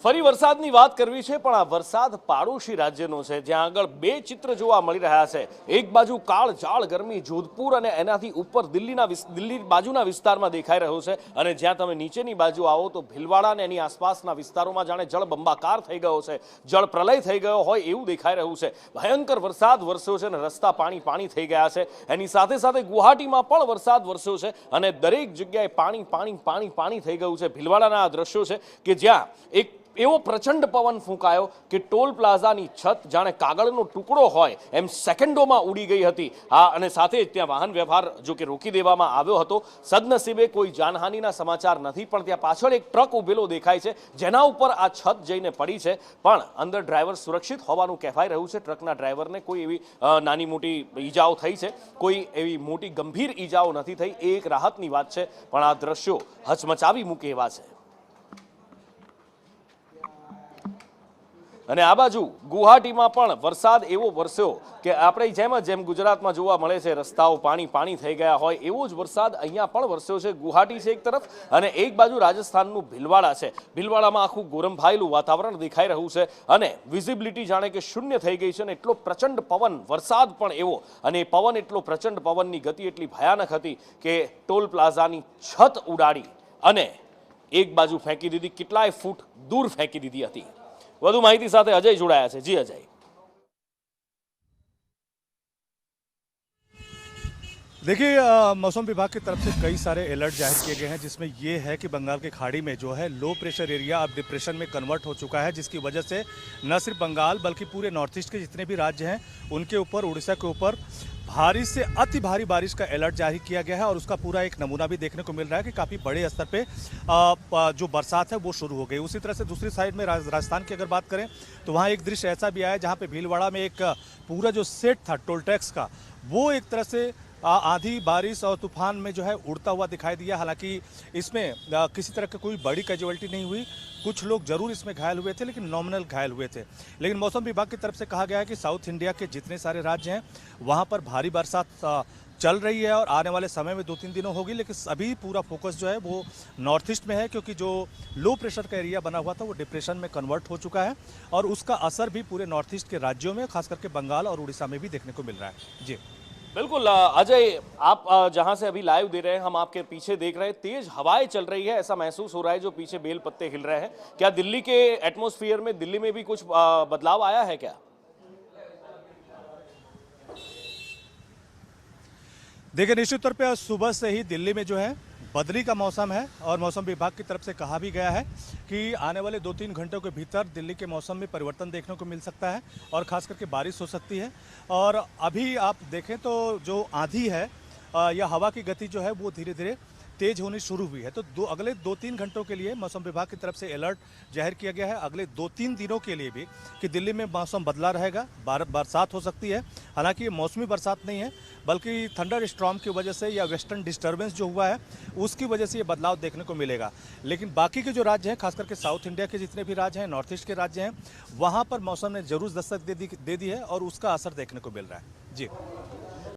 ફરી વરસાદની વાત કરવી છે, પણ આ વરસાદ પાડોશી રાજ્યનો છે, જ્યાં આગળ બે ચિત્ર જોવા મળી રહ્યા છે। એક બાજુ કાળઝાળ ગરમી જોધપુર અને એનાથી ઉપર દિલ્હી બાજુના વિસ્તારમાં દેખાઈ રહ્યો છે, અને જ્યાં તમે નીચેની બાજુ આવો તો ભીલવાડા અને એની આસપાસના વિસ્તારોમાં જાણે જળબંબાકાર થઈ ગયો છે, જળ પ્રલય થઈ ગયો હોય એવું દેખાઈ રહ્યું છે। ભયંકર વરસાદ વરસ્યો છે અને રસ્તા પાણી થઈ ગયા છે। એની સાથે સાથે ગુવાહાટીમાં પણ વરસાદ વરસ્યો છે અને દરેક જગ્યાએ પાણી થઈ ગયું છે। ભીલવાડાના આ દ્રશ્યો છે કે જ્યાં એક એવો પ્રચંડ પવન ફૂંકાયો કે ટોલ પ્લાઝાની છત જાણે કાગળનો ટુકડો હોય એમ સેકન્ડોમાં ઉડી ગઈ હતી। હા, અને સાથે જ ત્યાં વાહન વ્યવહાર જો કે રોકી દેવામાં આવ્યો હતો। સદનસીબે કોઈ જાનહાનિના સમાચાર નથી, પણ ત્યાં પાછળ એક ટ્રક ઉભેલો દેખાય છે જેના ઉપર આ છત જઈને પડી છે, પણ અંદર ડ્રાઈવર સુરક્ષિત હોવાનું કહેવાઈ રહ્યું છે। ટ્રકના ડ્રાઈવરને કોઈ એવી નાની મોટી ઈજાઓ થઈ છે, કોઈ એવી મોટી ગંભીર ઈજાઓ નથી થઈ, એ એક રાહતની વાત છે, પણ આ દ્રશ્યો હચમચાવી મૂકે એવા છે। અને આ બાજુ ગુવાહાટીમાં પણ વરસાદ એવો વરસ્યો કે આપણે જેમ ગુજરાતમાં જોવા મળે છે, રસ્તાઓ પાણી થઈ ગયા હોય એવો જ વરસાદ અહીંયા પણ વરસ્યો છે। ગુવાહાટી છે એક તરફ અને એક બાજુ રાજસ્થાનનું ભીલવાડા છે। ભીલવાડામાં આખું ગોરંભાયેલું વાતાવરણ દેખાઈ રહ્યું છે અને વિઝિબિલિટી જાણે કે શૂન્ય થઈ ગઈ છે, અને એટલો પ્રચંડ પવન, વરસાદ પણ એવો, અને એ પવન એટલો પ્રચંડ, પવનની ગતિ એટલી ભયાનક હતી કે ટોલ પ્લાઝાની છત ઉડાડી અને એક બાજુ ફેંકી દીધી, કેટલાય ફૂટ દૂર ફેંકી દીધી હતી। વધુ માહિતી સાથે અજય જોડાયા છે। જી અજય। देखिए, मौसम विभाग की तरफ से कई सारे अलर्ट जाहिर किए गए हैं, जिसमें ये है कि बंगाल की खाड़ी में जो है लो प्रेशर एरिया अब डिप्रेशन में कन्वर्ट हो चुका है, जिसकी वजह से न सिर्फ बंगाल बल्कि पूरे नॉर्थ ईस्ट के जितने भी राज्य हैं उनके ऊपर, उड़ीसा के ऊपर भारी से अति भारी बारिश का अलर्ट जारी किया गया है। और उसका पूरा एक नमूना भी देखने को मिल रहा है कि काफ़ी बड़े स्तर पे जो बरसात है वो शुरू हो गई। उसी तरह से दूसरी साइड में राजस्थान की अगर बात करें तो वहाँ एक दृश्य ऐसा भी आया जहाँ पे भीलवाड़ा में एक पूरा जो सेट था टोल टैक्स का, वो एक तरह से आंधी बारिश और तूफान में जो है उड़ता हुआ दिखाई दिया। हालांकि इसमें किसी तरह की कोई बड़ी कैजुअल्टी नहीं हुई, कुछ लोग जरूर इसमें घायल हुए थे, लेकिन नॉमिनल घायल हुए थे। लेकिन मौसम विभाग की तरफ से कहा गया है कि साउथ इंडिया के जितने सारे राज्य हैं वहाँ पर भारी बरसात चल रही है और आने वाले समय में 2-3 दिनों होगी, लेकिन अभी पूरा फोकस जो है वो नॉर्थ ईस्ट में है, क्योंकि जो लो प्रेशर का एरिया बना हुआ था वो डिप्रेशन में कन्वर्ट हो चुका है और उसका असर भी पूरे नॉर्थ ईस्ट के राज्यों में, खास करके बंगाल और उड़ीसा में भी देखने को मिल रहा है। जी बिल्कुल अजय, आप जहां से अभी लाइव दे रहे हैं, हम आपके पीछे देख रहे हैं, तेज हवाएं चल रही है, ऐसा महसूस हो रहा है, जो पीछे बेल पत्ते हिल रहे हैं। क्या दिल्ली के एटमॉस्फेयर में, दिल्ली में भी कुछ बदलाव आया है क्या? देखिए, निश्चित तौर पे आज सुबह से ही दिल्ली में जो है बदली का मौसम है और मौसम विभाग की तरफ से कहा भी गया है कि आने वाले 2-3 घंटों के भीतर दिल्ली के मौसम में परिवर्तन देखने को मिल सकता है और खास करके बारिश हो सकती है। और अभी आप देखें तो जो आंधी है या हवा की गति जो है वो धीरे धीरे तेज होनी शुरू हुई है। तो अगले 2-3 घंटों के लिए मौसम विभाग की तरफ से अलर्ट जाहिर किया गया है, अगले 2-3 दिनों के लिए भी, कि दिल्ली में मौसम बदला रहेगा, बरसात हो सकती है। हालांकि ये मौसमी बरसात नहीं है, बल्कि थंडर स्टॉर्म की वजह से या वेस्टर्न डिस्टर्बेंस जो हुआ है उसकी वजह से ये बदलाव देखने को मिलेगा। लेकिन बाकी के जो राज्य हैं, खास करके साउथ इंडिया के जितने भी राज्य हैं, नॉर्थ ईस्ट के राज्य हैं, वहाँ पर मौसम ने जरूर दस्तक दे दी है और उसका असर देखने को मिल रहा है। जी।